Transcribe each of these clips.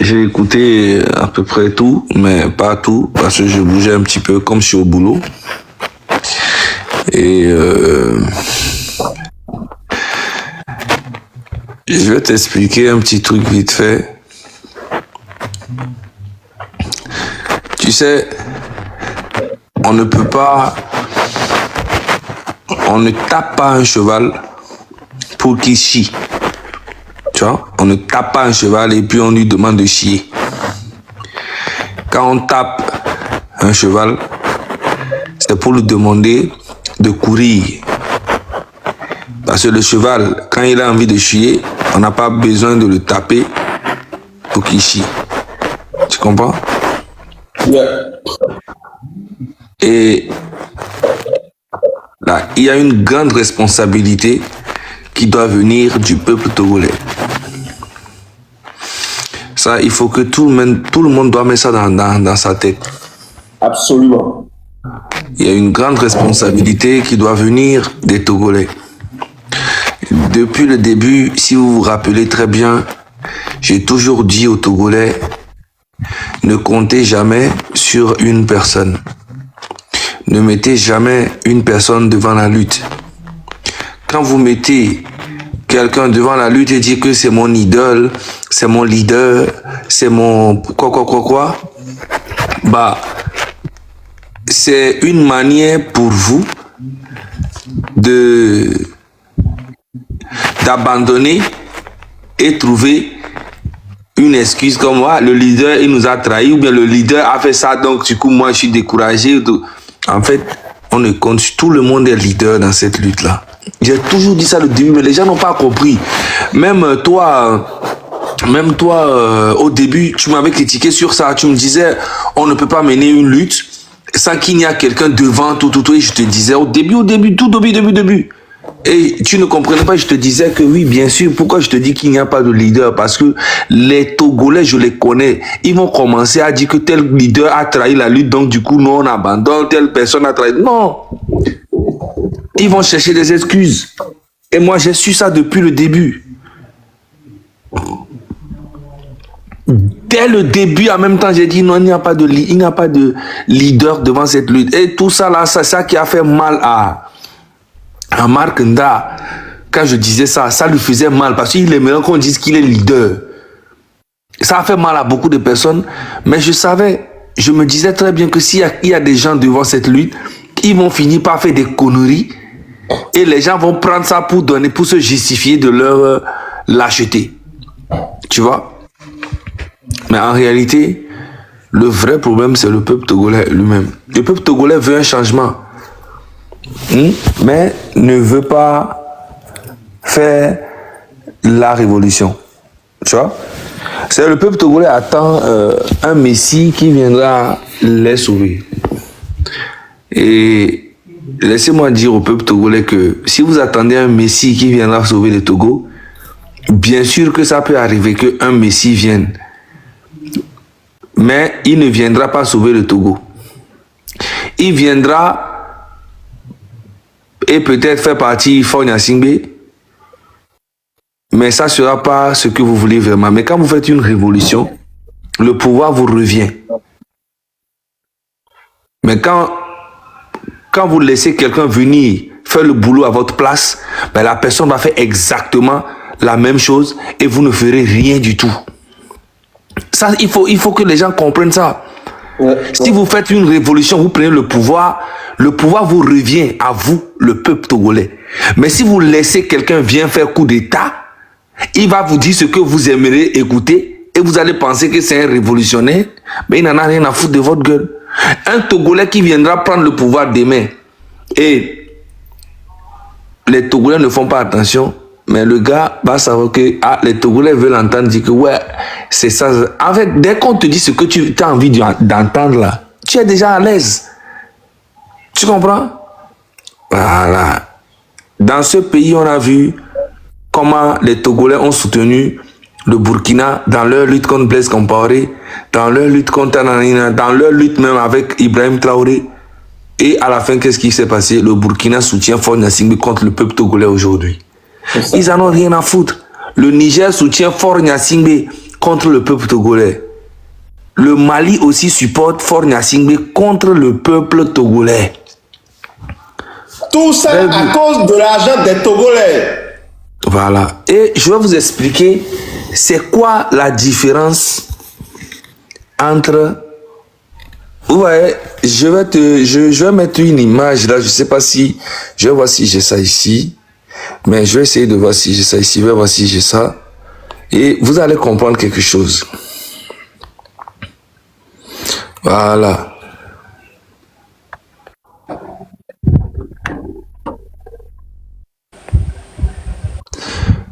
j'ai écouté à peu près tout, mais pas tout, parce que je bougeais un petit peu comme je suis au boulot. Et je vais t'expliquer un petit truc vite fait. Tu sais, on ne peut pas, on ne tape pas un cheval pour qu'il chie. Tu vois, on ne tape pas un cheval et puis on lui demande de chier. Quand on tape un cheval, c'est pour lui demander de courir. Parce que le cheval, quand il a envie de chier, on n'a pas besoin de le taper pour qu'il chie. Tu comprends? Yeah. Et là, il y a une grande responsabilité qui doit venir du peuple togolais. Ça, il faut que tout le monde doit mettre ça dans sa tête. Absolument. Il y a une grande responsabilité qui doit venir des Togolais. Depuis le début, si vous vous rappelez très bien, j'ai toujours dit aux Togolais, ne comptez jamais sur une personne. Ne mettez jamais une personne devant la lutte. Quand vous mettez quelqu'un devant la lutte et dites que c'est mon idole, c'est mon leader, c'est mon quoi, bah, c'est une manière pour vous d'abandonner et trouver une excuse comme moi, le leader il nous a trahi ou bien le leader a fait ça donc du coup moi je suis découragé. En fait, on ne compte, tout le monde est leader dans cette lutte là. J'ai toujours dit ça au début mais les gens n'ont pas compris. Même toi, au début tu m'avais critiqué sur ça, tu me disais on ne peut pas mener une lutte sans qu'il n'y a quelqu'un devant tout, et je te disais au début, début. Et tu ne comprenais pas, je te disais que oui, bien sûr. Pourquoi je te dis qu'il n'y a pas de leader? Parce que les Togolais, je les connais. Ils vont commencer à dire que tel leader a trahi la lutte, donc du coup, nous on abandonne, telle personne a trahi. Non! Ils vont chercher des excuses. Et moi, j'ai su ça depuis le début. Dès le début, en même temps, j'ai dit non, il n'y a pas de leader devant cette lutte. Et tout ça là, c'est ça qui a fait mal à Mark Nda. Quand je disais ça, ça lui faisait mal parce qu'il aimerait qu'on dise qu'il est leader. Ça a fait mal à beaucoup de personnes, mais je me disais très bien que s'il y a des gens devant cette lutte, ils vont finir par faire des conneries et les gens vont prendre ça pour se justifier de leur lâcheté. Tu vois? Mais en réalité, le vrai problème, c'est le peuple togolais lui-même. Le peuple togolais veut un changement, mais ne veut pas faire la révolution. Tu vois? C'est le peuple togolais attend un messie qui viendra les sauver. Et laissez-moi dire au peuple togolais que si vous attendez un messie qui viendra sauver le Togo, bien sûr que ça peut arriver qu'un messie vienne. Mais il ne viendra pas sauver le Togo. Il viendra et peut-être faire partie Faure Gnassingbé, mais ça ne sera pas ce que vous voulez vraiment. Mais quand vous faites une révolution, le pouvoir vous revient. Mais quand vous laissez quelqu'un venir faire le boulot à votre place, ben la personne va faire exactement la même chose et vous ne ferez rien du tout. Ça, il faut que les gens comprennent ça. Si vous faites une révolution, vous prenez le pouvoir vous revient à vous, le peuple togolais. Mais si vous laissez quelqu'un venir faire coup d'état, il va vous dire ce que vous aimeriez écouter et vous allez penser que c'est un révolutionnaire, mais il n'en a rien à foutre de votre gueule. Un Togolais qui viendra prendre le pouvoir demain et les Togolais ne font pas attention, mais le gars va savoir que les Togolais veulent entendre dire que ouais, c'est ça. En fait, dès qu'on te dit ce que tu as envie d'entendre là, tu es déjà à l'aise. Tu comprends? Voilà. Dans ce pays, on a vu comment les Togolais ont soutenu le Burkina dans leur lutte contre Blaise Compaoré, dans leur lutte contre Ananina, dans leur lutte même avec Ibrahim Traoré. Et à la fin, qu'est-ce qui s'est passé? Le Burkina soutient Faure Gnassingbé contre le peuple togolais aujourd'hui. Ils en ont rien à foutre. Le Niger soutient Faure Gnassingbé contre le peuple togolais. Le Mali aussi supporte Faure Gnassingbé contre le peuple togolais. Tout ça à cause de l'argent des Togolais. Voilà. Et je vais vous expliquer c'est quoi la différence entre... Vous voyez, je vais mettre une image là, je sais pas si... Je vais voir si j'ai ça ici. Mais je vais essayer de voir si j'ai ça ici. Je vais voir si j'ai ça. Et vous allez comprendre quelque chose. Voilà.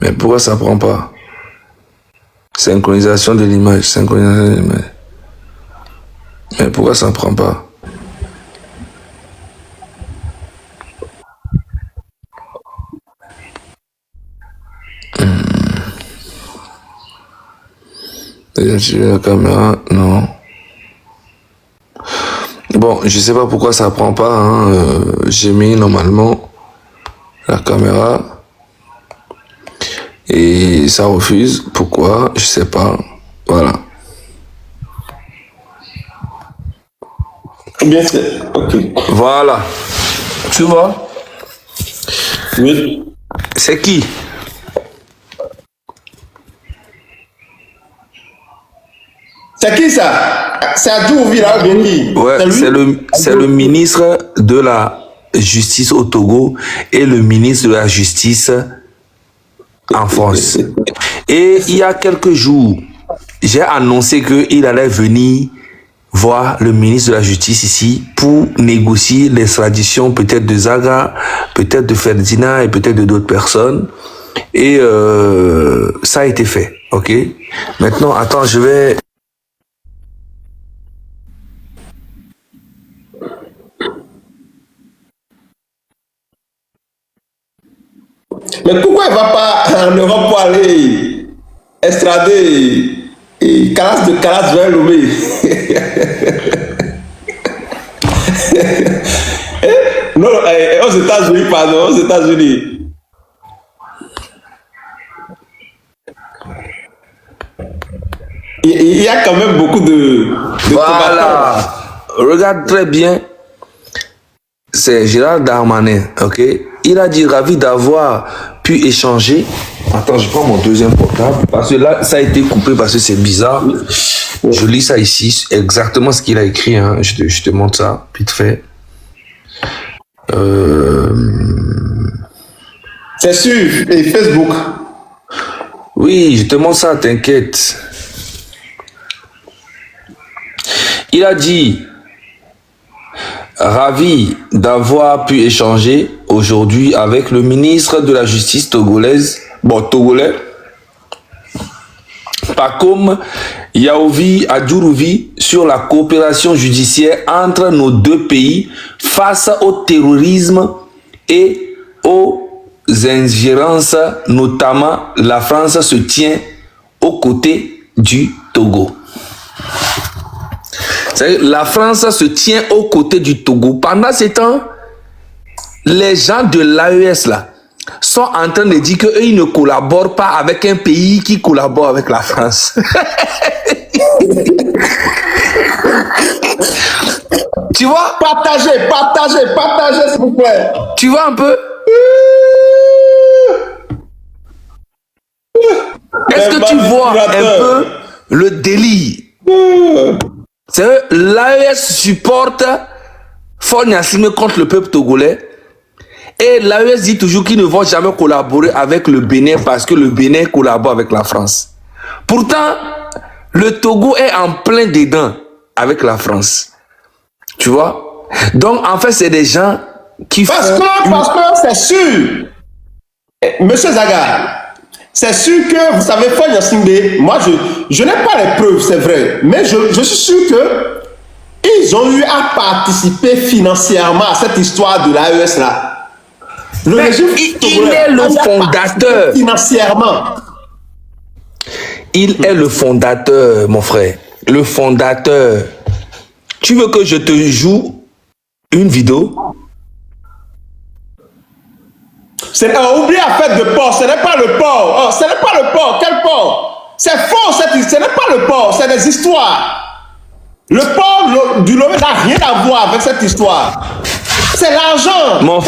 Mais pourquoi ça prend pas? Synchronisation de l'image. Synchronisation de l'image. Mais pourquoi ça ne prend pas? Désactiver la caméra, non. Bon, je sais pas pourquoi ça prend pas. Hein. J'ai mis normalement la caméra et ça refuse. Pourquoi? Je sais pas. Voilà. Bien c'est. Ok. Voilà. Tu vois? Oui. C'est qui? C'est qui ça? C'est Adjouvi là, bien dit. Ouais, c'est le ministre de la justice au Togo et le ministre de la justice en France. Et il y a quelques jours, j'ai annoncé qu'il allait venir voir le ministre de la justice ici pour négocier l'extradition peut-être de Zaga, peut-être de Ferdinand et peut-être de d'autres personnes. Et ça a été fait, ok? Maintenant, attends, je vais... Mais pourquoi il ne va pas en Europe pour aller extrader et Calas de Calas vers Lomé? Non, aux États-Unis, pardon, aux États-Unis. Il y a quand même beaucoup de voilà. Regarde très bien. C'est Gérald Darmanin, ok? Il a dit ravi d'avoir pu échanger. Attends, je prends mon deuxième portable parce que là, ça a été coupé parce que c'est bizarre. Je lis ça ici, exactement ce qu'il a écrit. Hein. Je te montre ça, vite fait. C'est sur Facebook. Oui, je te montre ça, t'inquiète. Il a dit ravi d'avoir pu échanger aujourd'hui avec le ministre de la Justice togolaise, togolais, Pacome Yaovi Adjourouvi, sur la coopération judiciaire entre nos deux pays face au terrorisme et aux ingérences, notamment la France se tient aux côtés du Togo. La France se tient aux côtés du Togo. Pendant ce temps, les gens de l'AES là sont en train de dire qu'eux, ils ne collaborent pas avec un pays qui collabore avec la France. Tu vois? Partagez, s'il vous plaît. Tu vois un peu? Est-ce que tu vois un peu le délire? C'est l'AES supporte Faure Gnassingbé contre le peuple togolais. Et l'AES dit toujours qu'ils ne vont jamais collaborer avec le Bénin parce que le Bénin collabore avec la France. Pourtant, le Togo est en plein dedans avec la France. Tu vois? Donc, en fait, c'est des gens qui parce que c'est sûr. Monsieur Zaga, c'est sûr que, vous savez, Faure Gnassingbé, moi, je n'ai pas les preuves, c'est vrai. Mais je suis sûr que ils ont eu à participer financièrement à cette histoire de l'AES là. Le régime il est le fondateur. Financièrement. Il est le fondateur, mon frère. Le fondateur. Tu veux que je te joue une vidéo? C'est oublié affaire de port. Ce n'est pas le port. Oh, ce n'est pas le port. Quel port? C'est faux, ce n'est pas le port, c'est des histoires. Le port du Lomé n'a rien à voir avec cette histoire. C'est l'argent. Mon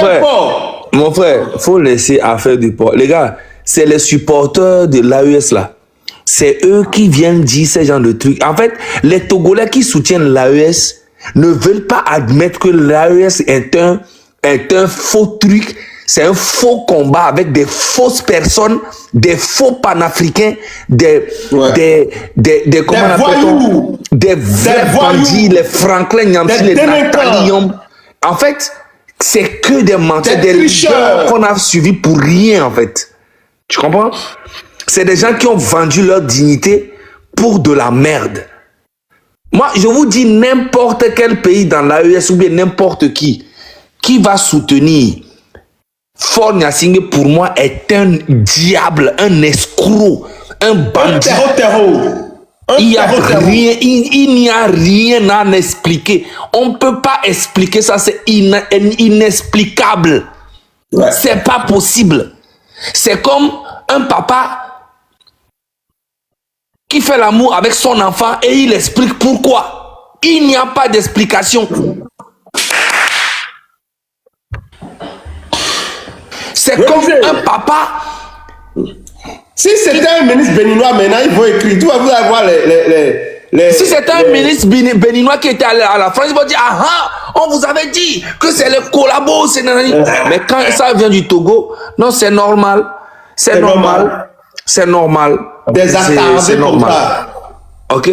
frère, faut laisser affaire du port. Les gars, c'est les supporters de l'AES là. C'est eux qui viennent dire ce genre de trucs. En fait, les Togolais qui soutiennent l'AES ne veulent pas admettre que l'AES est un faux truc. C'est un faux combat avec des fausses personnes, des faux panafricains, des voyous, des vrais bandits, les Franklin Nyamsi, les Nathalie. En fait, c'est que des menteurs, des leaders qu'on a suivis pour rien en fait. Tu comprends? C'est des gens qui ont vendu leur dignité pour de la merde. Moi, je vous dis, n'importe quel pays dans l'AES ou bien n'importe qui va soutenir Faure Gnassingbé, pour moi, est un diable, un escroc, un bandit. Il n'y a rien à expliquer. On ne peut pas expliquer ça, c'est inexplicable. Ouais. C'est pas possible. C'est comme un papa qui fait l'amour avec son enfant et il explique pourquoi. Il n'y a pas d'explication. C'est comme un papa. Si c'était un ministre béninois, maintenant il faut écrire. Tout, vous allez voir les si c'était un ministre béninois qui était allé à la France, il va dire ah, on vous avait dit que c'est le collabo. Mais quand ça vient du Togo, non, c'est normal. C'est normal. C'est normal. C'est normal. Ok?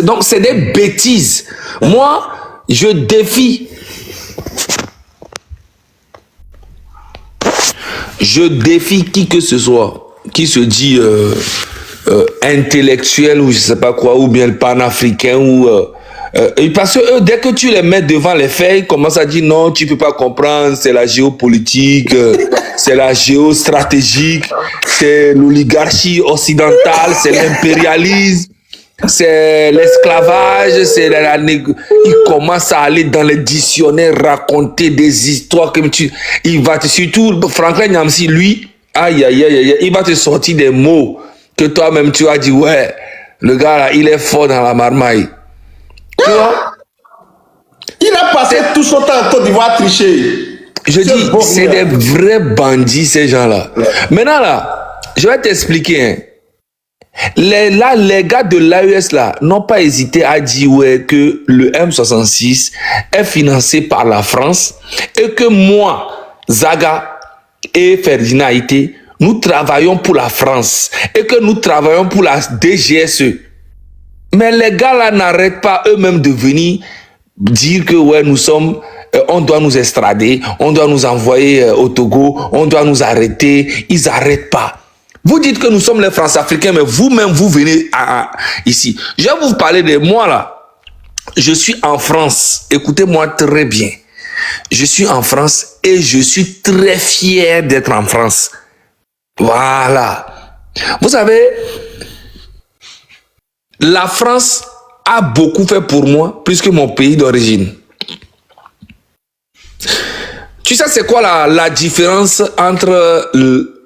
Donc, c'est des bêtises. Moi, je défie. Je défie qui que ce soit qui se dit intellectuel ou je sais pas quoi, ou bien le panafricain ou parce que eux, dès que tu les mets devant les faits, ils commencent à dire non, tu peux pas comprendre, c'est la géopolitique, c'est la géostratégique, c'est l'oligarchie occidentale, c'est l'impérialisme, c'est l'esclavage, c'est ils commencent à aller dans les dictionnaires raconter des histoires comme il va surtout Franklin Nyamsi, lui, aïe, il va te sortir des mots que toi-même tu as dit ouais, le gars là, il est fort dans la marmaille. Tu vois? Il a passé tout son temps en Côte d'Ivoire tricher. Je dis, c'est des vrais bandits, ces gens-là. Ouais. Maintenant, là, je vais t'expliquer. Hein. Les gars de l'AES, là, n'ont pas hésité à dire ouais, que le M66 est financé par la France et que moi, Zaga et Ferdinand Haïté, nous travaillons pour la France et que nous travaillons pour la DGSE. Mais les gars là n'arrêtent pas eux-mêmes de venir dire que ouais, nous sommes, on doit nous extrader, on doit nous envoyer au Togo, on doit nous arrêter. Ils n'arrêtent pas. Vous dites que nous sommes les France-Africains, mais vous-même vous venez ici. Je vais vous parler de moi là. Je suis en France. Écoutez-moi très bien. Je suis en France et je suis très fier d'être en France. Voilà. Vous savez, la France a beaucoup fait pour moi, plus que mon pays d'origine. Tu sais c'est quoi la différence entre le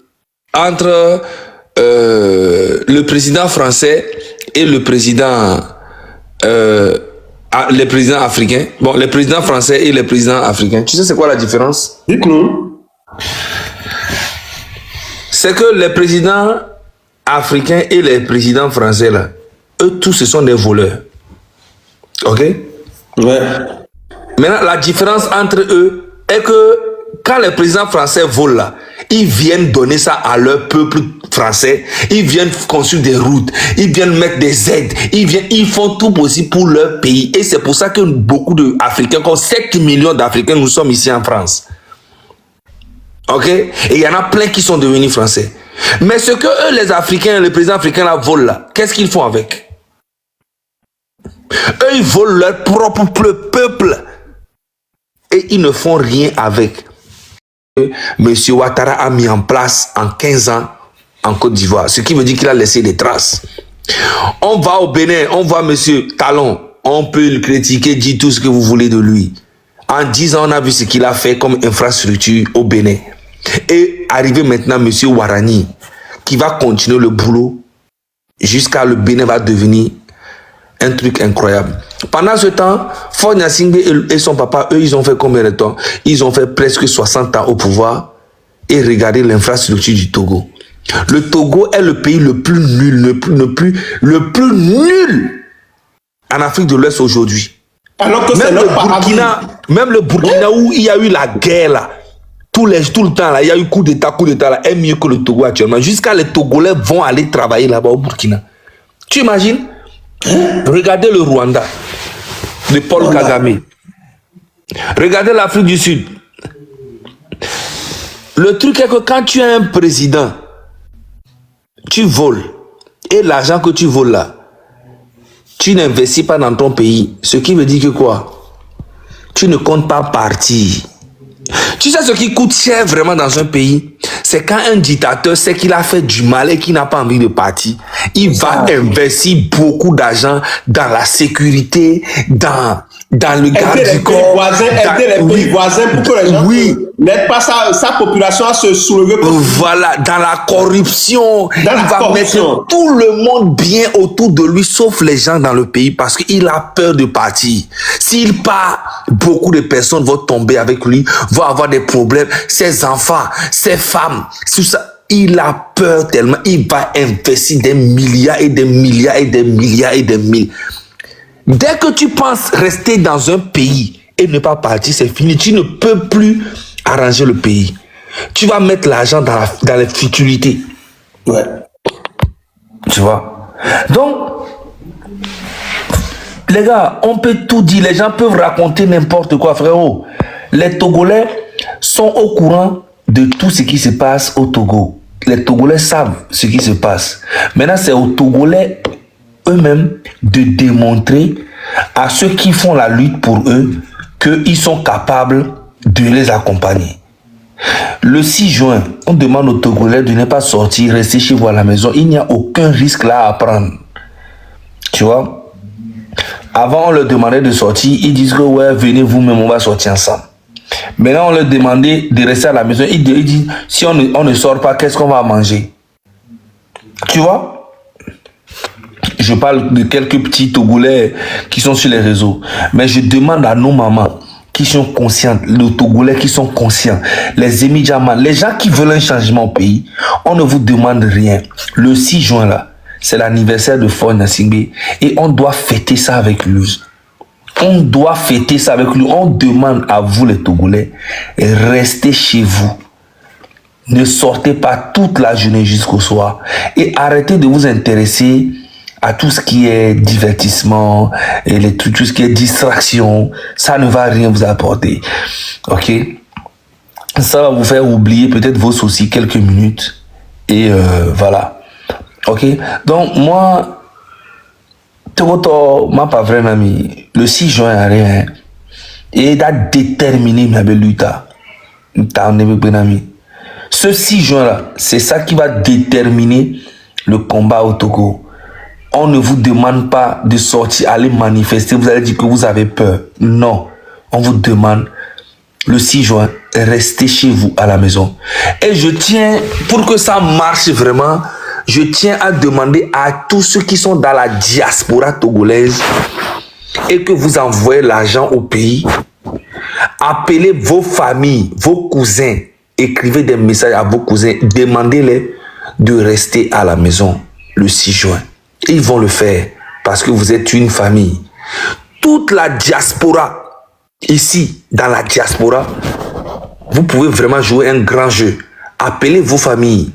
président français et le président les présidents africains? Bon, les présidents français et les présidents africains. Tu sais c'est quoi la différence? Dites-nous. C'est que les présidents africains et les présidents français là, eux tous ce sont des voleurs. Ok? Ouais. Maintenant, la différence entre eux est que quand les présidents français volent là, ils viennent donner ça à leur peuple français, ils viennent construire des routes, ils viennent mettre des aides, ils font tout possible pour leur pays. Et c'est pour ça que beaucoup d'Africains, comme 7 millions d'Africains, nous sommes ici en France. Ok? Et il y en a plein qui sont devenus français. Mais ce que eux, les Africains, les présidents africains là volent là, qu'est-ce qu'ils font avec? Eux, ils volent leur propre peuple. Et ils ne font rien avec. Monsieur Ouattara a mis en place en 15 ans en Côte d'Ivoire. Ce qui veut dire qu'il a laissé des traces. On va au Bénin, on voit Monsieur Talon. On peut le critiquer, dire tout ce que vous voulez de lui. En 10 ans, on a vu ce qu'il a fait comme infrastructure au Bénin. Et arrivé maintenant Monsieur Ouarani, qui va continuer le boulot jusqu'à le Bénin va devenir un truc incroyable. Pendant ce temps, Faure Gnassingbé et son papa, eux, ils ont fait combien de temps? Ils ont fait presque 60 ans au pouvoir. Et regardez l'infrastructure du Togo. Le Togo est le pays le plus nul, le plus nul en Afrique de l'Ouest aujourd'hui. Alors que même le Burkina où il y a eu la guerre là, tout le temps là, il y a eu coup d'état là, est mieux que le Togo actuellement. Jusqu'à les Togolais vont aller travailler là-bas au Burkina. Tu imagines? Regardez le Rwanda de Paul Kagame. Regardez l'Afrique du Sud. Le truc est que quand tu es un président, tu voles. Et l'argent que tu voles là, tu n'investis pas dans ton pays. Ce qui veut dire que quoi? Tu ne comptes pas partir. Tu sais ce qui coûte cher vraiment dans un pays? C'est quand un dictateur sait qu'il a fait du mal et qu'il n'a pas envie de partir. Il va investir beaucoup d'argent dans la sécurité, dans le garde du corps. Aider les pays voisins pour que les gens n'aident pas sa population à se soulever. Voilà, dans la corruption. Il va mettre tout le monde bien autour de lui, sauf les gens dans le pays, parce qu'il a peur de partir. S'il part, beaucoup de personnes vont tomber avec lui, vont avoir des problèmes. Ses enfants, ses femmes, tout ça. Il a peur tellement, il va investir des milliards et des milliards et des milliards et des milliards. Dès que tu penses rester dans un pays et ne pas partir, c'est fini. Tu ne peux plus arranger le pays. Tu vas mettre l'argent dans les futilités. Ouais. Tu vois? Donc, les gars, on peut tout dire. Les gens peuvent raconter n'importe quoi, frérot. Les Togolais sont au courant de tout ce qui se passe au Togo. Les Togolais savent ce qui se passe. Maintenant, c'est aux Togolais eux-mêmes de démontrer à ceux qui font la lutte pour eux qu'ils sont capables de les accompagner. Le 6 juin, on demande aux Togolais de ne pas sortir, rester chez vous à la maison. Il n'y a aucun risque là à prendre. Tu vois? Avant, on leur demandait de sortir. Ils disent que ouais, venez vous-même, on va sortir ensemble. Maintenant, on leur demandait de rester à la maison. Ils disent, si on ne sort pas, qu'est-ce qu'on va manger? Tu vois? Je parle de quelques petits Togolais qui sont sur les réseaux. Mais je demande à nos mamans qui sont conscientes, les Togolais qui sont conscients, les Émidjaman, les gens qui veulent un changement au pays, on ne vous demande rien. Le 6 juin, là, c'est l'anniversaire de Faure Gnassingbé et on doit fêter ça avec lui. On doit fêter ça avec lui. On demande à vous, les Togolais, restez chez vous. Ne sortez pas toute la journée jusqu'au soir et arrêtez de vous intéresser à tout ce qui est divertissement et tout ce qui est distraction. Ça ne va rien vous apporter. Ok? Ça va vous faire oublier peut-être vos soucis quelques minutes. Et voilà. Ok? Donc, moi, Togoto, ma pas vrai ami, le 6 juin, rien. Et il a déterminé ma belle lutte. Ce 6 juin-là, c'est ça qui va déterminer le combat au Togo. On ne vous demande pas de sortir, aller manifester. Vous allez dire que vous avez peur. Non. On vous demande, le 6 juin, restez chez vous à la maison. Et je tiens, pour que ça marche vraiment, je tiens à demander à tous ceux qui sont dans la diaspora togolaise et que vous envoyez l'argent au pays, appelez vos familles, vos cousins, écrivez des messages à vos cousins, demandez-les de rester à la maison le 6 juin. Ils vont le faire parce que vous êtes une famille. Toute la diaspora, ici, dans la diaspora, vous pouvez vraiment jouer un grand jeu. Appelez vos familles.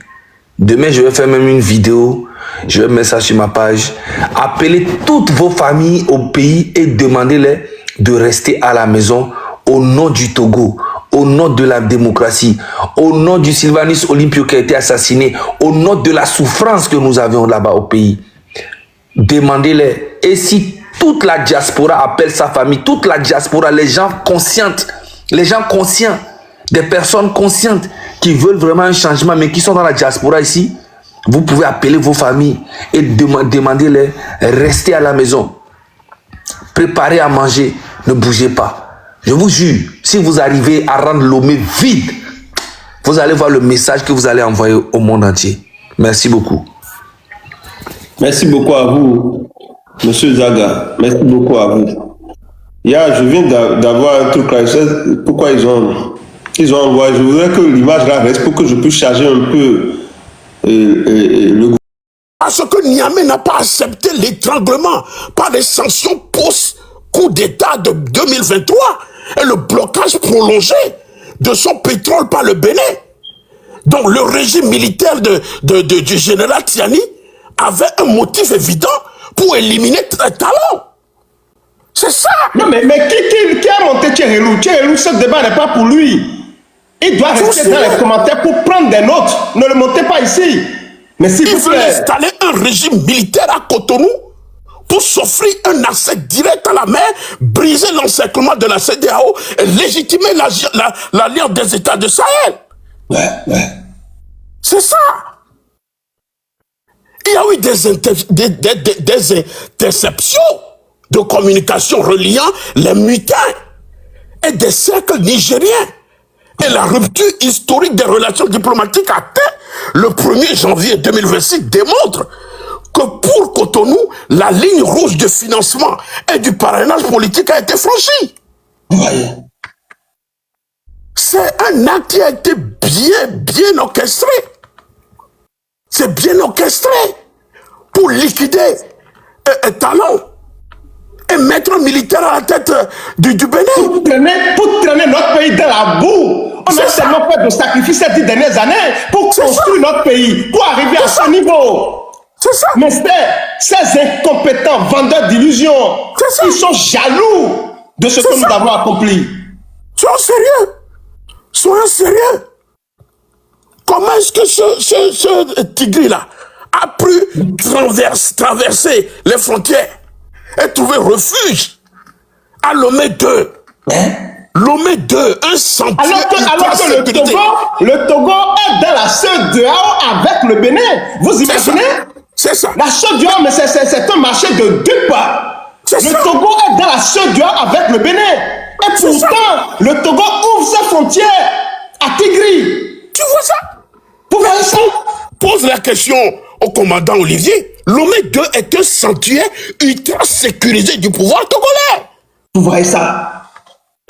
Demain, je vais faire même une vidéo. Je vais mettre ça sur ma page. Appelez toutes vos familles au pays et demandez-les de rester à la maison au nom du Togo, au nom de la démocratie, au nom du Sylvanus Olympio qui a été assassiné, au nom de la souffrance que nous avions là-bas au pays. Demandez-les. Et si toute la diaspora appelle sa famille, toute la diaspora, les gens conscients, des personnes conscientes qui veulent vraiment un changement, mais qui sont dans la diaspora ici, vous pouvez appeler vos familles et demander-les, restez à la maison, préparez à manger, ne bougez pas. Je vous jure, si vous arrivez à rendre Lomé vide, vous allez voir le message que vous allez envoyer au monde entier. Merci beaucoup. Merci beaucoup à vous, Monsieur Zaga. Merci beaucoup à vous. Je viens d'avoir un truc là. Je sais pourquoi ils ont envoyé. Je voudrais que l'image là reste pour que je puisse charger un peu le gouvernement. Parce que Niamey n'a pas accepté l'étranglement par les sanctions post-coup d'État de 2023 et le blocage prolongé de son pétrole par le Bénin. Donc le régime militaire du général Tiani avait un motif évident pour éliminer Talon. C'est ça. Non, mais qui a monté Tchérélou? Tchérélou, ce débat n'est pas pour lui. Il doit rester dans les commentaires pour prendre des notes. Ne le montez pas ici. Mais s'il vous plaît. Il veut installer un régime militaire à Cotonou pour s'offrir un accès direct à la mer, briser l'encerclement de la CEDEAO et légitimer l'alliance des États de Sahel. Ouais. C'est ça. Il y a eu des interceptions de communication reliant les mutins et des cercles nigériens. Et la rupture historique des relations diplomatiques atteint le 1er janvier 2026 démontre que pour Cotonou, la ligne rouge de financement et du parrainage politique a été franchie. Ouais. C'est un acte qui a été bien orchestré. C'est bien orchestré pour liquider Talon et mettre un militaire à la tête du Bénin. Pour traîner notre pays dans la boue. On a tellement fait de sacrifices ces 10 dernières années pour construire notre pays, pour arriver à ce niveau. C'est ça. Mais ces incompétents vendeurs d'illusions, ils sont jaloux de ce que nous avons accompli. Soyons sérieux. Soyons sérieux. Comment est-ce que ce tigre-là a pu traverser les frontières et trouver refuge à Lomé 2? Lomé 2, un sentier. Alors que le Togo est dans la CEDEAO avec le Bénin. Vous imaginez? C'est ça. La CEDEAO, mais c'est un marché de dupes. Le Togo est dans la CEDEAO avec le Bénin. Et pourtant, le Togo ouvre ses frontières à Tigri. Tu vois ça? Vous voyez ça? Pose la question au commandant Olivier. Lomé 2 est un sentier ultra sécurisé du pouvoir togolais. Vous voyez ça?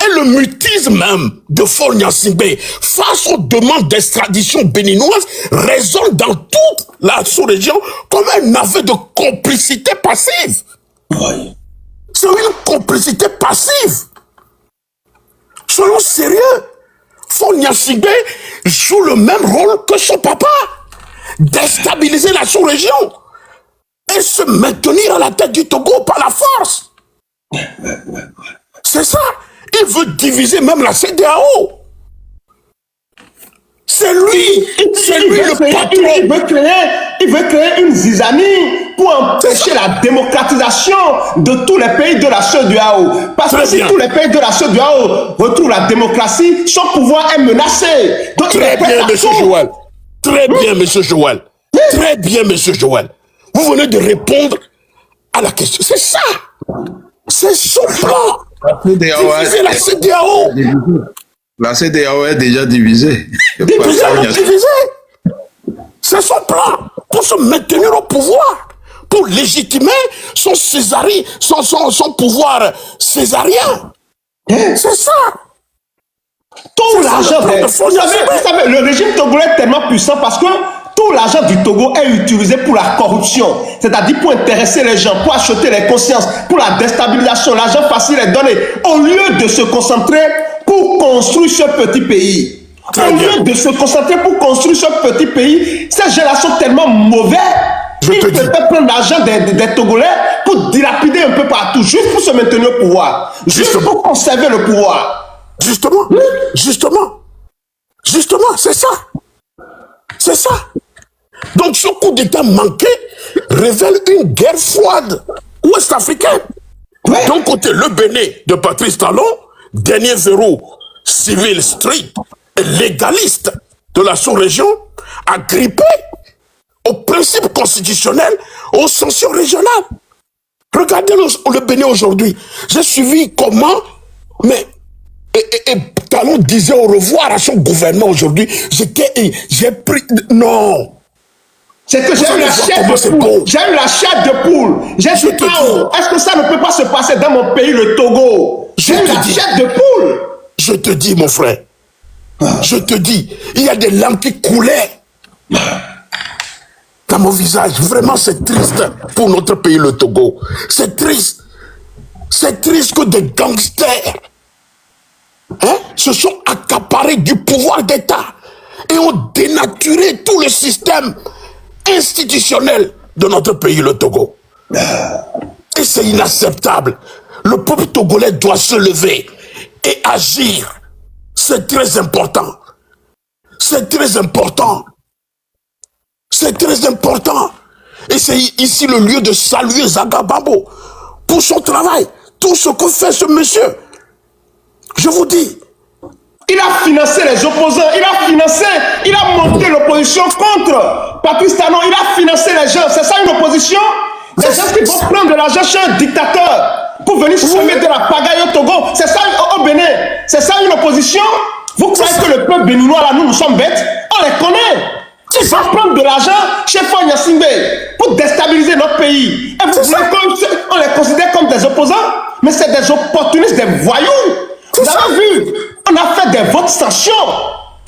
Et le mutisme même de Faure Gnassingbé face aux demandes d'extradition béninoise résonne dans toute la sous-région comme un aveu de complicité passive. Oui. C'est une complicité passive. Soyons sérieux. Faure Gnassingbé joue le même rôle que son papa. Déstabiliser la sous-région et se maintenir à la tête du Togo par la force. C'est ça. Il veut diviser même la CEDEAO. C'est lui le patron. Il veut créer une zizanie pour empêcher la démocratisation de tous les pays de la CEDEAO. Parce que si tous les pays de la CEDEAO retrouvent la démocratie, son pouvoir est menacé. Donc Très bien, monsieur Joël. Très bien, monsieur Joël. Très bien, monsieur Joël. Vous venez de répondre à la question. C'est ça. C'est son plan. Diviser la CEDEAO. La CEDEAO est déjà divisée. Divisée. C'est son plan pour se maintenir au pouvoir, pour légitimer son pouvoir césarien. C'est ça. Tout l'argent, vous savez, le régime togolais est tellement puissant parce que tout l'argent du Togo est utilisé pour la corruption, c'est-à-dire pour intéresser les gens, pour acheter les consciences, pour la déstabilisation. L'argent facile est donné au lieu de se concentrer pour construire ce petit pays. Au lieu de se concentrer pour construire ce petit pays, ces gens-là sont tellement mauvais. Ils peuvent prendre l'argent des Togolais pour dilapider un peu partout, juste pour se maintenir au pouvoir, juste pour conserver le pouvoir. Justement, c'est ça. C'est ça. Donc ce coup d'État manqué révèle une guerre froide ouest-africaine. Ouais. D'un côté, le Bénin de Patrice Talon, dernier verrou civil strict et légaliste de la sous-région, agrippé aux principes constitutionnels, aux sanctions régionales. Regardez le Bénin aujourd'hui. J'ai suivi comment, mais et Talon disait au revoir à son gouvernement aujourd'hui. J'ai pris... Non. C'est que j'ai eu la chair de poule. J'ai eu la chair de poule. J'ai dit, est-ce que ça ne peut pas se passer dans mon pays, le Togo? J'ai eu la chair de poule. Je te dis, mon frère. Je te dis, il y a des larmes qui coulaient dans mon visage. Vraiment, c'est triste pour notre pays, le Togo. C'est triste. C'est triste que des gangsters se sont accaparés du pouvoir d'État et ont dénaturé tout le système institutionnel de notre pays, le Togo. Et c'est inacceptable. Le peuple togolais doit se lever et agir. C'est très important. C'est très important. C'est très important. Et c'est ici le lieu de saluer Zagababo pour son travail. Tout ce que fait ce monsieur. Je vous dis. Il a financé les opposants, il a monté l'opposition contre Patrice Talon, il a financé les gens. C'est ça une opposition? Des gens qui vont prendre de l'argent chez un dictateur pour venir semer de la pagaille au Togo. C'est ça au Bénin. C'est ça une opposition? Vous croyez que le peuple béninois là, nous sommes bêtes? On les connaît. Ils vont prendre de l'argent chez Fagna Singbe pour déstabiliser notre pays. Et vous voulez qu'on les considère comme des opposants? Mais c'est des opportunistes, des voyous. Vous avez vu? On a fait des votes sanctions.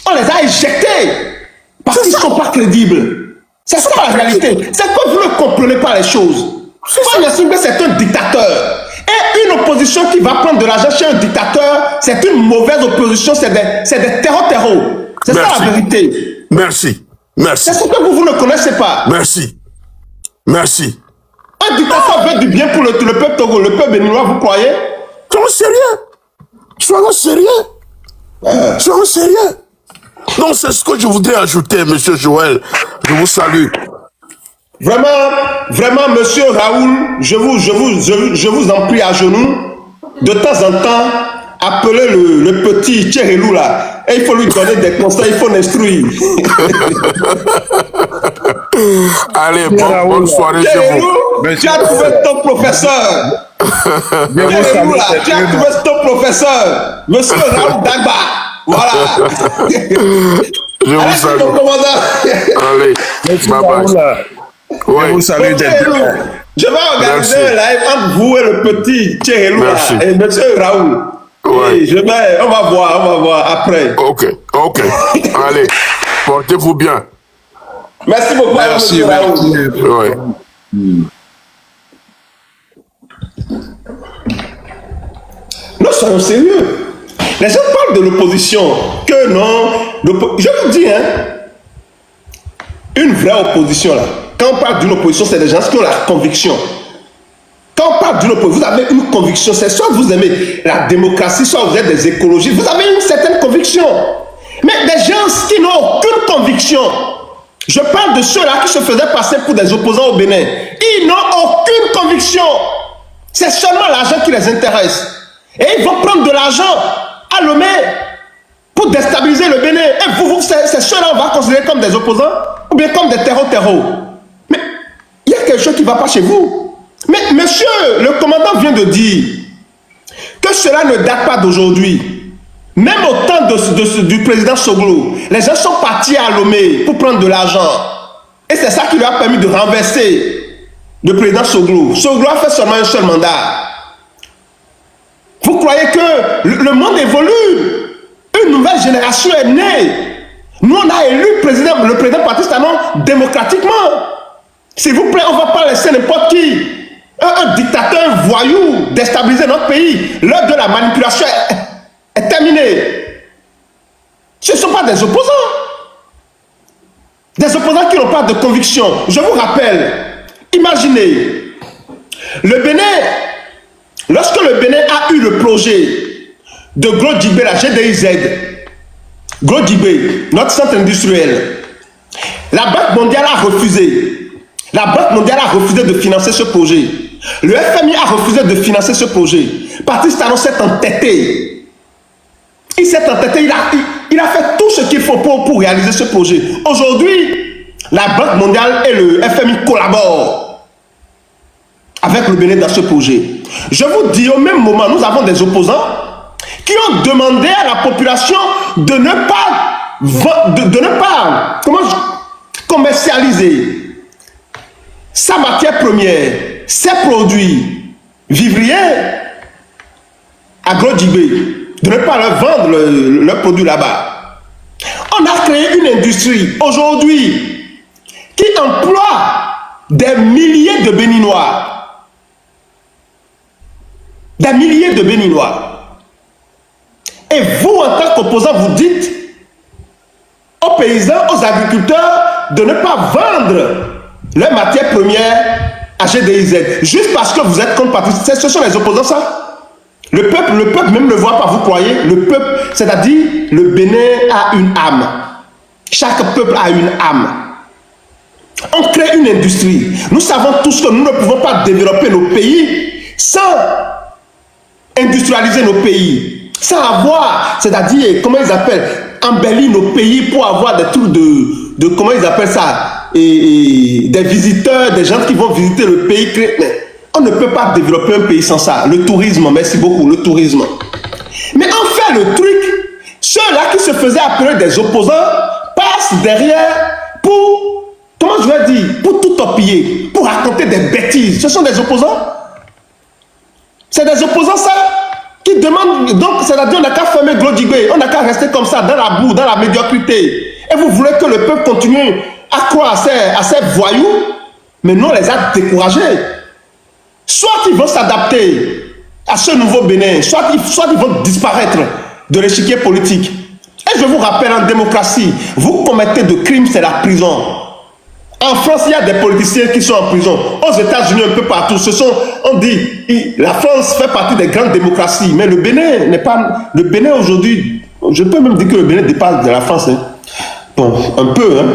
On les a éjectés. Parce qu'ils ne sont pas crédibles. C'est ça la réalité. C'est que vous ne comprenez pas les choses. Fagna Singbe, c'est un dictateur. Et une opposition qui va prendre de l'argent chez un dictateur, c'est une mauvaise opposition. C'est des terreaux. C'est ça la vérité. Merci. Merci. C'est ce que vous ne connaissez pas. Merci. Merci. Un dictateur veut du bien pour le peuple Togo, le peuple béninois, vous croyez? Soyons sérieux. Soyons sérieux. Non, c'est ce que je voudrais ajouter, monsieur Joël. Je vous salue. Vraiment, monsieur Raoul, je vous en prie à genoux, de temps en temps, appelez le petit Tchérélou là, et il faut lui donner des conseils, il faut l'instruire. Allez, bonne soirée chez vous. Tu as trouvé ton professeur. Tchérélou là, tu as trouvé ton professeur, monsieur Raoul Dagba. Voilà. Je vous salue. Allez, bye bye. Oui. Je vous salue je vais organiser un live entre vous et le petit Tchérélou et monsieur Raoul. Ouais. On va voir après. Ok. Allez, portez-vous bien. Merci beaucoup, monsieur Raoul. Ouais. Nous soyons sérieux. Les gens parlent de l'opposition. Que non. Je vous dis, une vraie opposition là. Quand on parle d'une opposition, c'est des gens qui ont la conviction. Quand on parle d'une opposition, vous avez une conviction. C'est soit vous aimez la démocratie, soit vous êtes des écologistes. Vous avez une certaine conviction. Mais des gens qui n'ont aucune conviction. Je parle de ceux-là qui se faisaient passer pour des opposants au Bénin. Ils n'ont aucune conviction. C'est seulement l'argent qui les intéresse. Et ils vont prendre de l'argent à Lomé pour déstabiliser le Bénin. Et vous c'est ceux-là on va considérer comme des opposants ou bien comme des terreaux. Mais il y a quelque chose qui ne va pas chez vous. Mais monsieur, le commandant vient de dire que cela ne date pas d'aujourd'hui. Même au temps du président Soglo, les gens sont partis à Lomé pour prendre de l'argent. Et c'est ça qui lui a permis de renverser le président Soglo. Soglo a fait seulement un seul mandat. Vous croyez que le monde évolue? Une nouvelle génération est née. Nous, on a élu le président Patrice Talon démocratiquement. S'il vous plaît, on ne va pas laisser n'importe qui, un dictateur, un voyou, déstabiliser notre pays. L'heure de la manipulation est terminée. Ce ne sont pas des opposants. Des opposants qui n'ont pas de conviction. Je vous rappelle, imaginez, le Bénin, lorsque le Bénin a eu le projet de Gros Djibé, la GDIZ, Gros Djibé, notre centre industriel, la Banque mondiale a refusé. La Banque mondiale a refusé de financer ce projet. Le FMI a refusé de financer ce projet. Patrice Talon s'est entêté. Il s'est entêté, il a fait tout ce qu'il faut pour réaliser ce projet. Aujourd'hui, la Banque mondiale et le FMI collaborent avec le Bénin dans ce projet. Je vous dis, au même moment, nous avons des opposants qui ont demandé à la population de ne pas commercialiser sa matière première, ses produits vivriers à Grodjibé, de ne pas leur vendre leurs produits là-bas. On a créé une industrie aujourd'hui qui emploie des milliers de Béninois. Des milliers de Béninois. Et vous, en tant qu'opposant, vous dites aux paysans, aux agriculteurs de ne pas vendre leurs matières premières à GDIZ. Juste parce que vous êtes contre parti. Ce sont les opposants, ça. Le peuple même ne voit pas, vous croyez. Le peuple, c'est-à-dire le Bénin a une âme. Chaque peuple a une âme. On crée une industrie. Nous savons tous que nous ne pouvons pas développer nos pays sans industrialiser nos pays, sans avoir, c'est-à-dire, comment ils appellent, embellir nos pays pour avoir des trucs de comment ils appellent ça, et des visiteurs, des gens qui vont visiter le pays. Mais on ne peut pas développer un pays sans ça. Le tourisme, merci beaucoup, le tourisme. Mais on fait le truc, ceux-là qui se faisaient appeler des opposants passent derrière pour, comment je vais dire, pour tout torpiller, pour raconter des bêtises. Ce sont des opposants. C'est des opposants, ça, qui demandent. Donc, c'est-à-dire, on n'a qu'à fermer Grodjibé, on n'a qu'à rester comme ça, dans la boue, dans la médiocrité. Et vous voulez que le peuple continue à croire à ces voyous, mais nous, on les a découragés. Soit ils vont s'adapter à ce nouveau Bénin, soit ils vont disparaître de l'échiquier politique. Et je vous rappelle, en démocratie, vous commettez de crimes, c'est la prison. En France, il y a des politiciens qui sont en prison. Aux États-Unis, un peu partout. On dit, la France fait partie des grandes démocraties. Mais le Bénin n'est pas... Le Bénin aujourd'hui, je peux même dire que le Bénin dépasse de la France. Hein. Bon, un peu. Hein.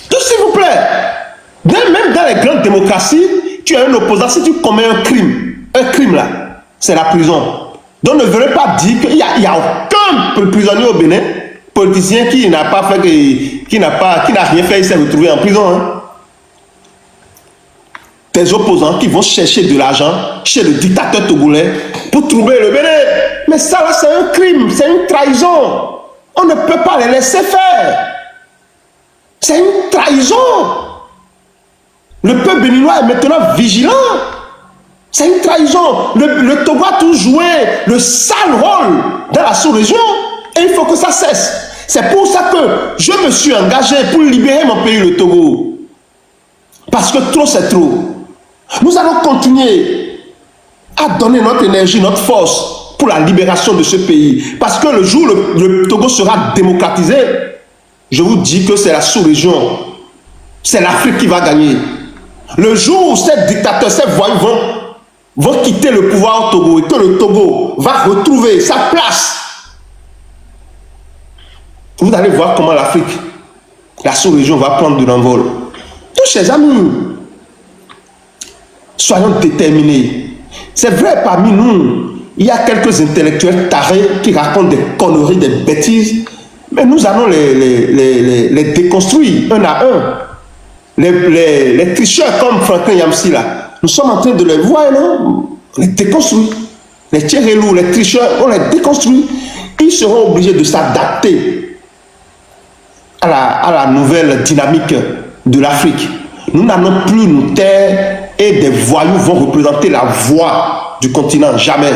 Donc, s'il vous plaît, même dans les grandes démocraties, tu as un opposant. Si tu commets un crime là, c'est la prison. Donc, ne venez pas dire qu'il n'y a aucun prisonnier au Bénin, politicien qui n'a pas fait, qui n'a rien fait, il s'est retrouvé en prison. Hein. Des opposants qui vont chercher de l'argent chez le dictateur togolais pour trouver le Bénin. Mais ça, là, c'est un crime, c'est une trahison. On ne peut pas les laisser faire. C'est une trahison. Le peuple béninois est maintenant vigilant. C'est une trahison. Le Togo a tout joué le sale rôle dans la sous-région. Et il faut que ça cesse. C'est pour ça que je me suis engagé pour libérer mon pays, le Togo. Parce que trop, c'est trop. Nous allons continuer à donner notre énergie, notre force pour la libération de ce pays. Parce que le jour où le Togo sera démocratisé, je vous dis que c'est la sous-région. C'est l'Afrique qui va gagner. Le jour où ces dictateurs, ces voyous vont quitter le pouvoir au Togo et que le Togo va retrouver sa place, vous allez voir comment l'Afrique, la sous-région va prendre de l'envol. Donc, chers amis, soyons déterminés. C'est vrai, parmi nous, il y a quelques intellectuels tarés qui racontent des conneries, des bêtises, mais nous allons les déconstruire un à un. Les tricheurs comme Franklin Yamsi, là, nous sommes en train de les voir, non? On les déconstruit. Les Tchérélou, les tricheurs, on les déconstruit. Ils seront obligés de s'adapter à la nouvelle dynamique de l'Afrique. Nous n'allons plus nous taire et des voyous vont représenter la voix du continent. Jamais.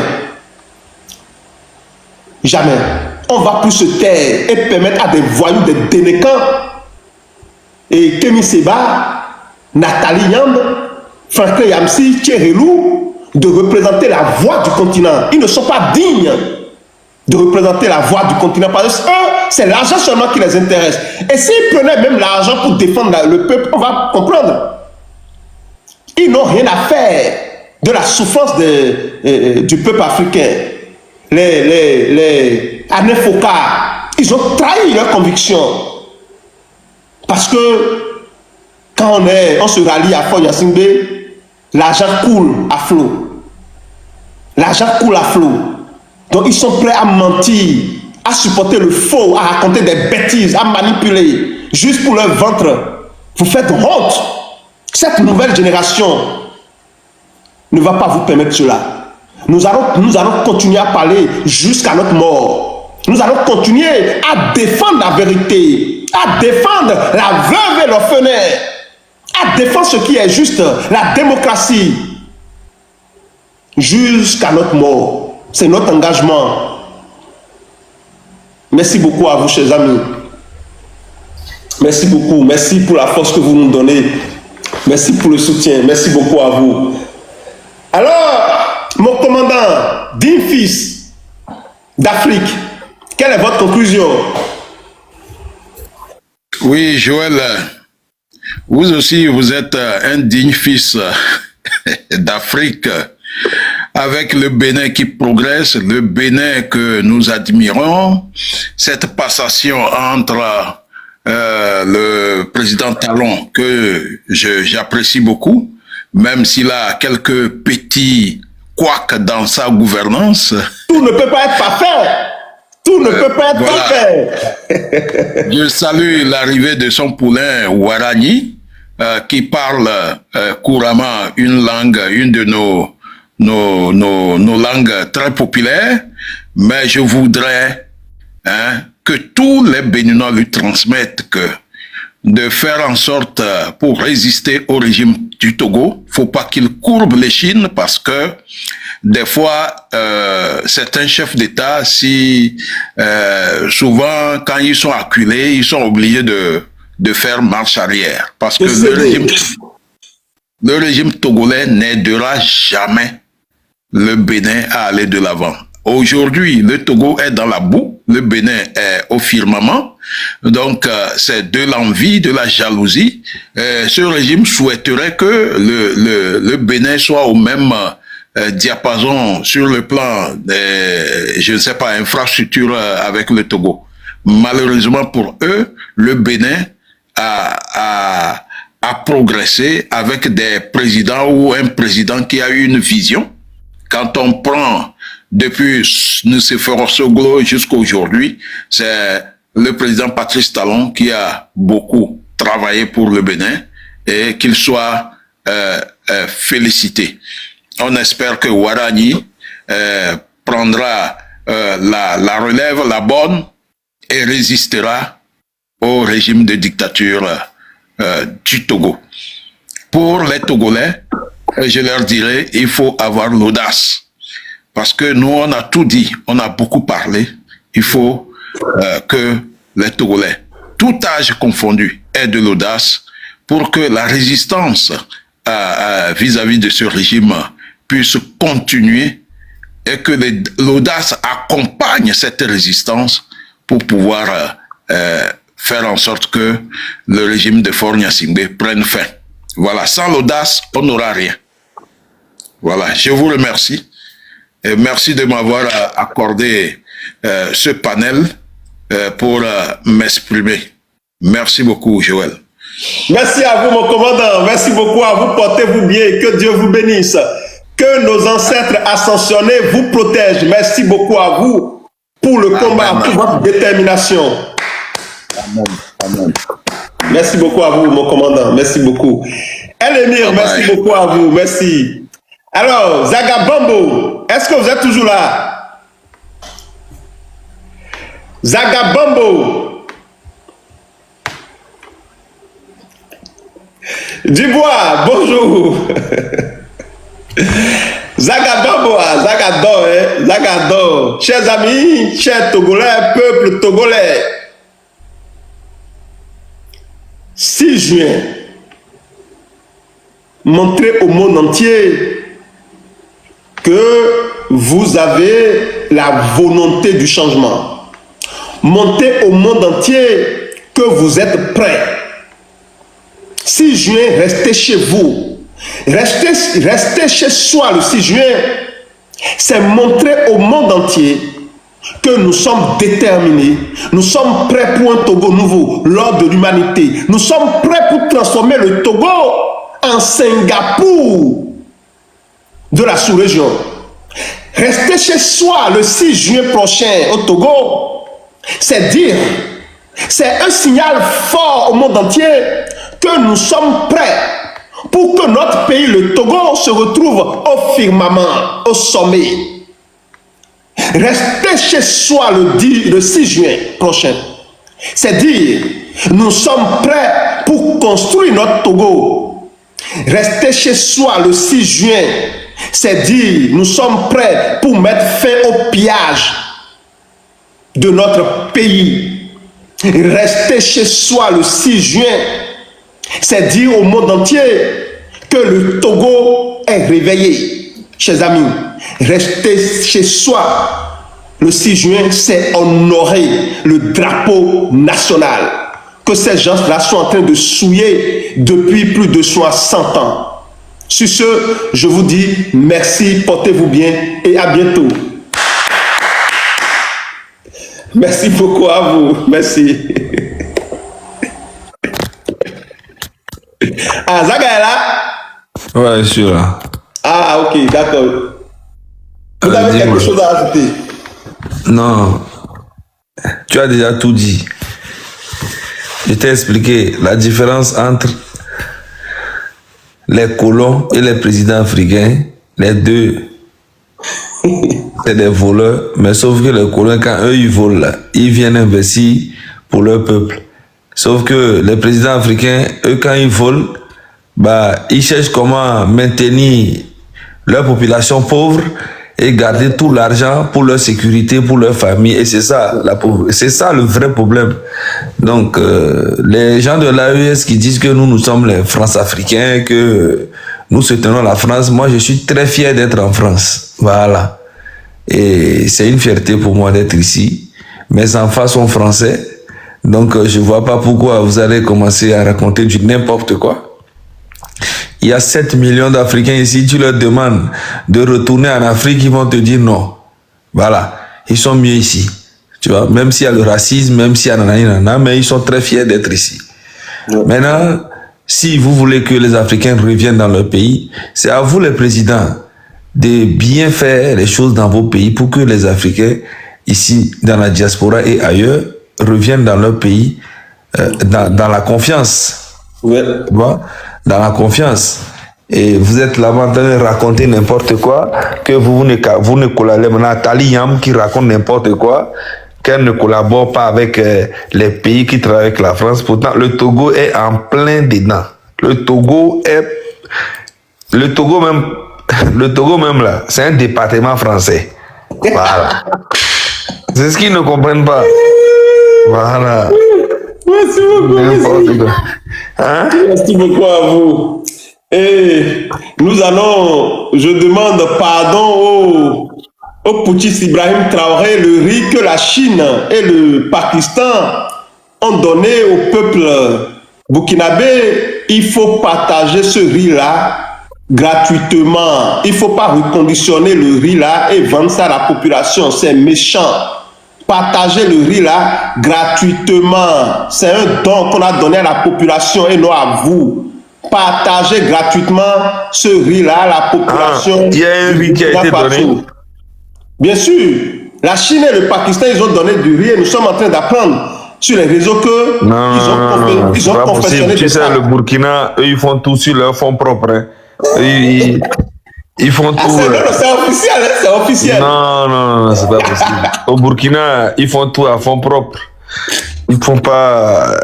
Jamais. On ne va plus se taire et permettre à des voyous, des délinquants, et Kémy Séba, Nathalie Yamb, Franklin Yamsi, Tchérélou, de représenter la voix du continent. Ils ne sont pas dignes de représenter la voix du continent. Parce que eux, c'est l'argent seulement qui les intéresse. Et s'ils prenaient même l'argent pour défendre le peuple, on va comprendre. Ils n'ont rien à faire de la souffrance du peuple africain. Les Anefoka, ils ont trahi leurs convictions. Parce que quand on se rallie à Fonya Singbe, l'argent coule à flot. L'argent coule à flot. Donc ils sont prêts à mentir, à supporter le faux, à raconter des bêtises, à manipuler, juste pour leur ventre. Vous faites honte. Cette nouvelle génération ne va pas vous permettre cela. Nous allons continuer à parler jusqu'à notre mort. Nous allons continuer à défendre la vérité, à défendre la veuve et l'orphelin, à défendre ce qui est juste, la démocratie, jusqu'à notre mort. C'est notre engagement. Merci beaucoup à vous, chers amis. Merci beaucoup. Merci pour la force que vous nous donnez. Merci pour le soutien. Merci beaucoup à vous. Alors, mon commandant, digne fils d'Afrique, quelle est votre conclusion? Oui, Joël, vous aussi, vous êtes un digne fils d'Afrique, avec le Bénin qui progresse, le Bénin que nous admirons, cette passation entre le président Talon, que j'apprécie beaucoup, même s'il a quelques petits couacs dans sa gouvernance. Tout ne peut pas être parfait. Tout ne peut pas être parfait. Je salue l'arrivée de son poulain Warani, qui parle couramment une langue, une de nos langues très populaires, mais je voudrais que tous les Béninois lui transmettent que de faire en sorte pour résister au régime du Togo, faut pas qu'il courbe l'échine parce que des fois, certains chefs d'État, souvent quand ils sont acculés, ils sont obligés de faire marche arrière parce que le régime togolais n'aidera jamais le Bénin à aller de l'avant. Aujourd'hui, le Togo est dans la boue, le Bénin est au firmament. Donc, c'est de l'envie, de la jalousie. Ce régime souhaiterait que le Bénin soit au même diapason sur le plan des, je ne sais pas, infrastructure avec le Togo. Malheureusement pour eux, le Bénin a progressé avec des présidents ou un président qui a eu une vision. Quand on prend depuis Nicéphore Soglo jusqu'à aujourd'hui, c'est le président Patrice Talon qui a beaucoup travaillé pour le Bénin et qu'il soit félicité. On espère que Warani prendra la relève, la bonne, et résistera au régime de dictature du Togo. Pour les Togolais, je leur dirais, il faut avoir l'audace. Parce que nous, on a tout dit, on a beaucoup parlé. Il faut que les Togolais, tout âge confondu, aient de l'audace pour que la résistance vis-à-vis de ce régime puisse continuer et que l'audace accompagne cette résistance pour pouvoir faire en sorte que le régime de Faure Gnassingbé prenne fin. Voilà, sans l'audace, on n'aura rien. Voilà, je vous remercie. Et merci de m'avoir accordé ce panel pour m'exprimer. Merci beaucoup, Joël. Merci à vous, mon commandant. Merci beaucoup à vous. Portez-vous bien. Que Dieu vous bénisse. Que nos ancêtres ascensionnés vous protègent. Merci beaucoup à vous pour le combat, pour votre détermination. Amen. Amen. Merci beaucoup à vous, mon commandant. Merci beaucoup. El Émir, merci beaucoup à vous. Merci. Alors, Zagabambo, est-ce que vous êtes toujours là? Zagabambo. Dubois, bonjour. Zagabambo, Zagador, hein? Zagador. Chers amis, chers Togolais, peuple togolais. 6 juin, montrez au monde entier que vous avez la volonté du changement. Montrez au monde entier que vous êtes prêts. 6 juin, restez chez vous. Restez chez soi le 6 juin. C'est montrer au monde entier que nous sommes déterminés, nous sommes prêts pour un Togo nouveau, l'ordre de l'humanité. Nous sommes prêts pour transformer le Togo en Singapour de la sous-région. Rester chez soi le 6 juin prochain au Togo, c'est dire, c'est un signal fort au monde entier que nous sommes prêts pour que notre pays, le Togo, se retrouve au firmament, au sommet. Rester chez soi le 6 juin prochain, c'est dire, nous sommes prêts pour construit notre Togo. Rester chez soi le 6 juin, c'est dire nous sommes prêts pour mettre fin au pillage de notre pays. Rester chez soi le 6 juin, c'est dire au monde entier que le Togo est réveillé. Chers amis, rester chez soi le 6 juin, c'est honorer le drapeau national que ces gens-là sont en train de souiller depuis plus de 60 ans. Sur ce, je vous dis merci, portez-vous bien et à bientôt. Merci beaucoup à vous. Merci. Ah, Zaga est là? Ouais, je suis là. Ah, ok, d'accord. Vous avez quelque chose à ajouter? Non, tu as déjà tout dit. Je t'ai expliqué la différence entre les colons et les présidents africains. Les deux, c'est des voleurs, mais sauf que les colons, quand eux ils volent là, ils viennent investir pour leur peuple. Sauf que les présidents africains, eux quand ils volent, bah, ils cherchent comment maintenir leur population pauvre et garder tout l'argent pour leur sécurité, pour leur famille. Et c'est ça, c'est ça le vrai problème. Donc, les gens de l'AES qui disent que nous sommes les France-Africains, que nous soutenons la France, moi je suis très fier d'être en France. Voilà. Et c'est une fierté pour moi d'être ici. Mes enfants sont français. Donc, je vois pas pourquoi vous allez commencer à raconter du n'importe quoi. Il y a 7 millions d'Africains ici, tu leur demandes de retourner en Afrique, ils vont te dire non. Voilà, ils sont mieux ici. Tu vois, même s'il y a le racisme, même s'il y a nanana, mais ils sont très fiers d'être ici. Ouais. Maintenant, si vous voulez que les Africains reviennent dans leur pays, c'est à vous les présidents de bien faire les choses dans vos pays pour que les Africains ici, dans la diaspora et ailleurs, reviennent dans leur pays dans la confiance. Ouais. Tu vois, dans la confiance. Et vous êtes là en train de raconter n'importe quoi, que vous ne collaborez pas. Nathalie Yam qui raconte n'importe quoi, qu'elle ne collabore pas avec les pays qui travaillent avec la France. Pourtant, le Togo est en plein dedans. Le Togo même là, c'est un département français. Voilà. C'est ce qu'ils ne comprennent pas. Voilà. Merci beaucoup. Hein? Merci beaucoup à vous. Et nous allons, je demande pardon au putschiste Ibrahim Traoré, le riz que la Chine et le Pakistan ont donné au peuple burkinabé. Il faut partager ce riz-là gratuitement. Il ne faut pas reconditionner le riz-là et vendre ça à la population. C'est méchant. Partager le riz là gratuitement. C'est un don qu'on a donné à la population et non à vous. Partagez gratuitement ce riz là à la population. Il y a un riz qui a été donné. Bien sûr. La Chine et le Pakistan, ils ont donné du riz et nous sommes en train d'apprendre sur les réseaux que ils ont confectionné. Tu sais, le Burkina, eux, ils font tout sur leur fonds propres. Hein. Ils font tout. C'est officiel, c'est officiel. Non, c'est pas possible. Au Burkina, ils font tout à fond propre. Ils font pas.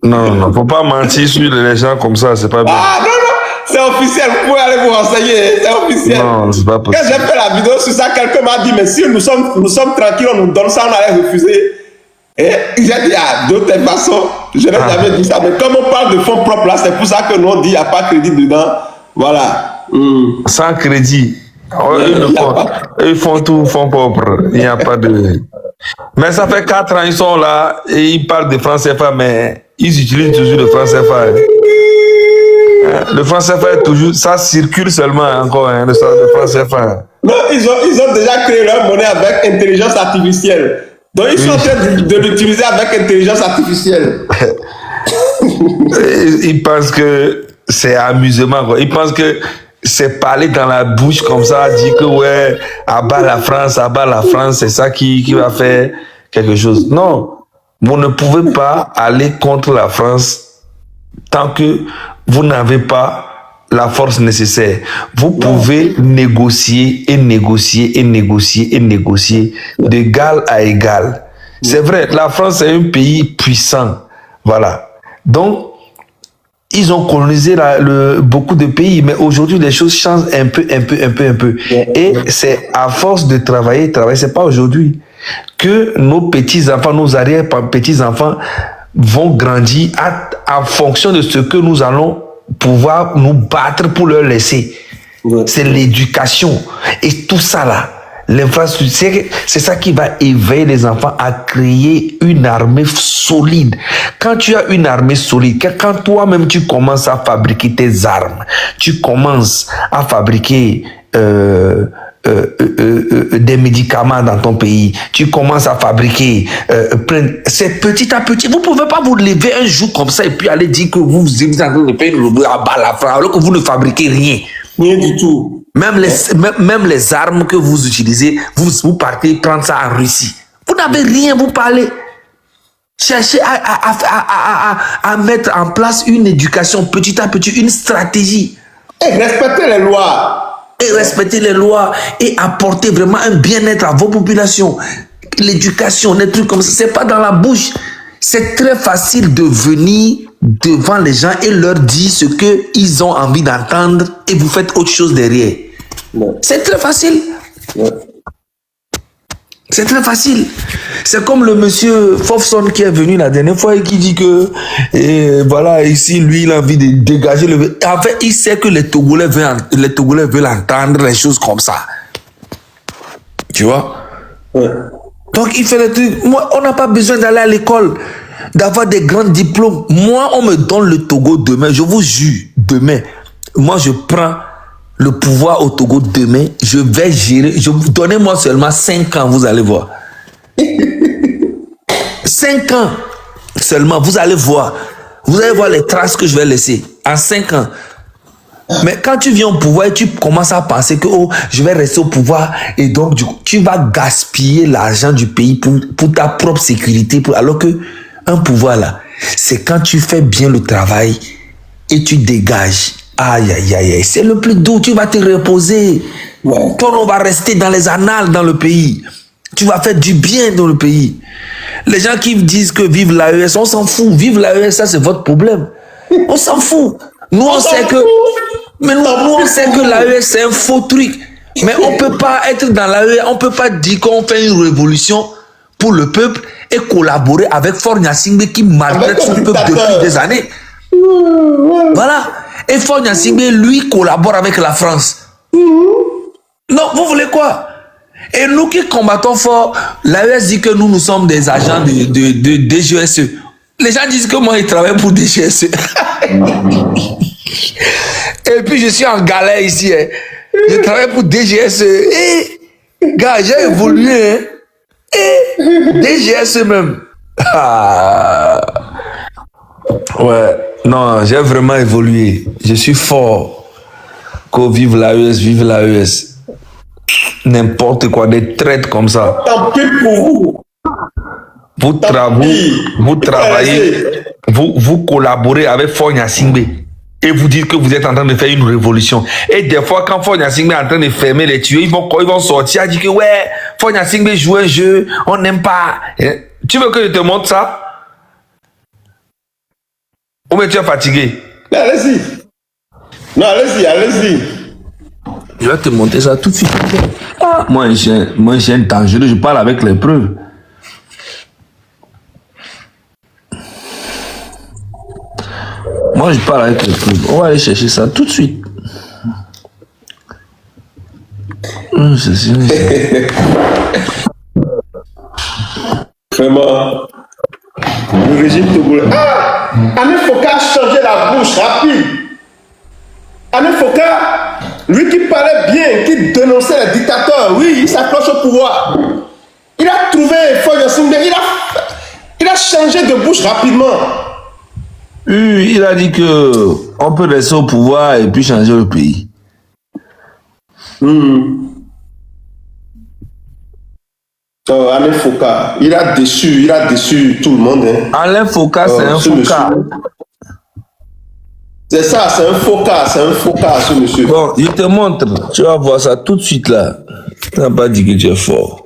Non, faut pas mentir sur les gens comme ça, c'est pas bien. Ah non, c'est officiel, vous pouvez aller vous renseigner, c'est officiel. Non, c'est pas possible. Quand j'ai fait la vidéo sur ça, quelqu'un m'a dit, mais si nous sommes tranquilles, on nous donne ça, on allait refuser. Et j'ai dit, de toute façon, je n'ai jamais dit ça. Mais comme on parle de fonds propres là, c'est pour ça que nous on dit, il n'y a pas de crédit dedans. Voilà. Sans crédit. Ils font tout fonds propres. Il n'y a pas de. Mais ça fait 4 ans, ils sont là et ils parlent de franc CFA, mais ils utilisent toujours le franc CFA. Le franc CFA est toujours. Ça circule seulement encore, le franc CFA. Non, ils ont déjà créé leur monnaie avec intelligence artificielle. Donc ils sont en train de l'utiliser avec intelligence artificielle. Ils pensent que c'est amusement, quoi. Ils pensent que c'est parler dans la bouche comme ça, dire que ouais, abat la France, c'est ça qui va faire quelque chose. Non, vous ne pouvez pas aller contre la France tant que vous n'avez pas la force nécessaire. Vous pouvez négocier d'égal à égal. C'est vrai, la France est un pays puissant. Voilà. Donc, Ils ont colonisé beaucoup de pays, mais aujourd'hui, les choses changent un peu. Et c'est à force de travailler, c'est pas aujourd'hui, que nos petits-enfants, nos arrière-petits-enfants vont grandir en fonction de ce que nous allons pouvoir nous battre pour leur laisser. C'est l'éducation. Et tout ça là, l'infrastructure, c'est ça qui va éveiller les enfants à créer une armée solide. Quand tu as une armée solide, quand toi-même tu commences à fabriquer tes armes, tu commences à fabriquer des médicaments dans ton pays, tu commences à fabriquer c'est petit à petit. Vous ne pouvez pas vous lever un jour comme ça et puis aller dire que vous êtes en train de faire une à bas la France alors que vous ne fabriquez rien. Rien du tout. Même les armes que vous utilisez, vous partez prendre ça en Russie. Vous n'avez rien, vous parlez. Cherchez à mettre en place une éducation petit à petit, une stratégie. Et respectez les lois. Et respecter les lois et apporter vraiment un bien-être à vos populations. L'éducation, des trucs comme ça, c'est pas dans la bouche. C'est très facile de venir devant les gens et leur dire ce qu'ils ont envie d'entendre et vous faites autre chose derrière. C'est très facile. C'est très facile. C'est comme le monsieur Fofson qui est venu la dernière fois et qui dit que voilà, ici, lui, il a envie de dégager le... En fait, il sait que les Togolais veulent entendre les choses comme ça. Tu vois? Donc, il fait le truc. Moi, on n'a pas besoin d'aller à l'école, d'avoir des grands diplômes. Moi, on me donne le Togo demain. Je vous jure, demain, moi, je prends le pouvoir au Togo demain. Je vais gérer. Donnez-moi seulement 5 ans, vous allez voir. 5 ans seulement, vous allez voir. Vous allez voir les traces que je vais laisser. En 5 ans. Mais quand tu viens au pouvoir et tu commences à penser que je vais rester au pouvoir et donc du coup, tu vas gaspiller l'argent du pays pour ta propre sécurité. Alors que un pouvoir là, c'est quand tu fais bien le travail et tu dégages. Aïe, aïe, aïe, c'est le plus doux. Tu vas te reposer. Ton nom va rester dans les annales dans le pays. Tu vas faire du bien dans le pays. Les gens qui disent que vive l'AES, on s'en fout. Vive l'AES, ça c'est votre problème. On s'en fout. Nous on sait que... Mais nous on sait que l'AES c'est un faux truc. Mais on ne peut pas être dans l'AES, on ne peut pas dire qu'on fait une révolution pour le peuple et collaborer avec Faure Gnassingbé qui maltraite son peuple depuis des années. Voilà. Et Faure Gnassingbé, lui, collabore avec la France. Non, vous voulez quoi? Et nous qui combattons fort, l'AES dit que nous sommes des agents de DGSE. Les gens disent que moi, ils travaillent pour DGSE. Et puis, je suis en galère ici. Hein. Je travaille pour DGSE. Et, gars, j'ai évolué. Hein. Et DGSE même. Ah. Ouais. Non, j'ai vraiment évolué. Je suis fort. Qu'au vive l'AES, vive l'AES. N'importe quoi, des traites comme ça. Tant pis pour vous. Vous travaillez, vous collaborez avec Faure Gnassingbé et vous dites que vous êtes en train de faire une révolution. Et des fois, quand Faure Gnassingbé est en train de fermer les tuyaux, ils vont sortir et dire que ouais, Faure Gnassingbé joue un jeu, on n'aime pas. Tu veux que je te montre ça? Ou bien tu es fatigué? Allez-y. Non, allez-y. Je vais te montrer ça tout de suite. Ah, moi, j'ai un dangereux, je parle avec les preuves. Moi, je parle avec les preuves. On va aller chercher ça tout de suite. Vraiment. Le régime togolais. Ah! Ané Foka a changé la bouche rapide. Ané Foka, lui qui parlait bien, qui dénonçait les dictateurs, oui, il s'accroche au pouvoir. Il a trouvé Faure Gnassingbé, il a changé de bouche rapidement. Il a dit que on peut rester au pouvoir et puis changer le pays. Alain Foka, il a déçu tout le monde. Hein. Alain Foka, c'est un Foka. C'est ça, c'est un Foka, ce monsieur. Bon, je te montre, tu vas voir ça tout de suite là. Tu n'as pas dit que tu es fort.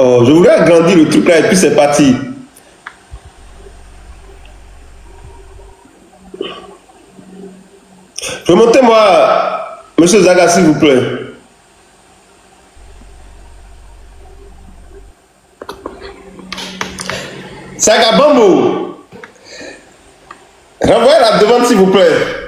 Oh, je voulais agrandir le truc là et puis c'est parti. Remontez-moi, Monsieur Zaga, s'il vous plaît. Zaga Bambo. Renvoyez la demande, s'il vous plaît.